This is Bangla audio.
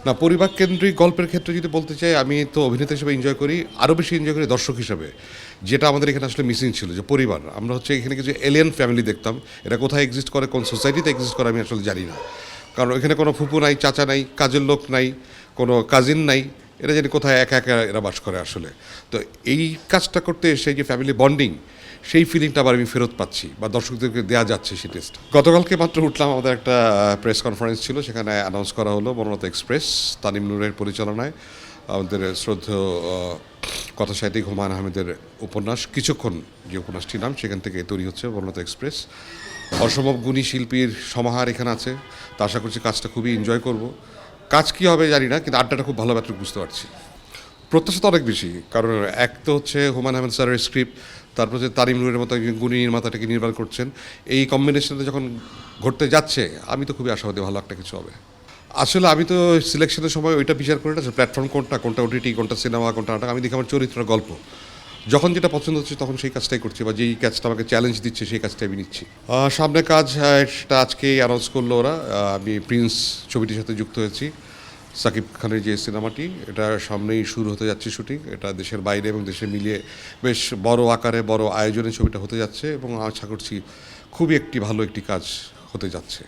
না, পরিবার কেন্দ্রিক গল্পের ক্ষেত্রে যদি বলতে চাই, আমি তো অভিনেতা হিসেবে এনজয় করি, আরও বেশি এনজয় করি দর্শক হিসেবে। যেটা আমাদের এখানে আসলে মিসিং ছিল, যে পরিবার, আমরা হচ্ছে এখানে কিছু এলিয়েন ফ্যামিলি দেখতাম। এটা কোথায় এক্সিস্ট করে, কোন সোসাইটিতে এক্সিস্ট করে আমি আসলে জানি না। কারণ এখানে কোনো ফুপু নাই, চাচা নাই, কাজের লোক নাই, কোনো কাজিন নাই। এরা জানি কোথায় একা একা এরা বাস করে আসলে। তো এই কাজটা করতে এসে যে ফ্যামিলি বন্ডিং, সেই ফিলিংটা আবার আমি ফেরত পাচ্ছি, বা দর্শকদেরকে দেওয়া যাচ্ছে সেই টেস্ট। গতকালকে মাত্র উঠলাম, আমাদের একটা প্রেস কনফারেন্স ছিল, সেখানে অ্যানাউন্স করা হলো বনলতা এক্সপ্রেস তানিম নূরের পরিচালনায় আমাদের শ্রদ্ধেয় কথা সাহিত্যিক হুমায়ুন আহমেদের উপন্যাস কিছুক্ষণ, যে উপন্যাসটির নাম, সেখান থেকে তৈরি হচ্ছে বনলতা এক্সপ্রেস। অসম্ভব গুণী শিল্পীর সমাহার এখানে আছে। তা আশা করছি কাজটা খুবই এনজয় করব। কাজ কী হবে জানি না, কিন্তু আড্ডাটা খুব ভালো ব্যাপারে বুঝতে পারছি। প্রত্যাশা তো অনেক বেশি, কারণ এক তো হচ্ছে হুমায়ুন আহমেদ স্যারের স্ক্রিপ্ট, তারপর যে তারিম নূরের মতো একজন গুণী নির্মাতাটাকে নির্মাণ করছেন, এই কম্বিনেশনটা যখন ঘটতে যাচ্ছে, আমি তো খুবই আশাবাদী ভালো একটা কিছু হবে। আসলে আমি তো সিলেকশনের সময় ওইটা বিচার করি না যে প্ল্যাটফর্ম কোনটা, কোনটা ওটিটি, কোনটা সিনেমা, কোনটা নাটক। আমি দেখি আমার চরিত্র, গল্প, যখন যেটা পছন্দ হচ্ছে তখন সেই কাজটাই করছি, বা যেই কাজটা আমাকে চ্যালেঞ্জ দিচ্ছে সেই কাজটাই আমি নিচ্ছি। সামনে কাজ, সেটা আজকেই অ্যানাউন্স করলো ওরা। আমি প্রিন্স ছবিটির সাথে যুক্ত হয়েছি। সাকিব খানের যে সিনেমাটি, এটা সামনেই শুরু হতে যাচ্ছে শুটিং। এটা দেশের বাইরে এবং দেশে মিলিয়ে বেশ বড় আকারে, বড় আয়োজনে ছবিটা হতে যাচ্ছে, এবং আশা করছি খুবই একটি ভালো একটি কাজ হতে যাচ্ছে।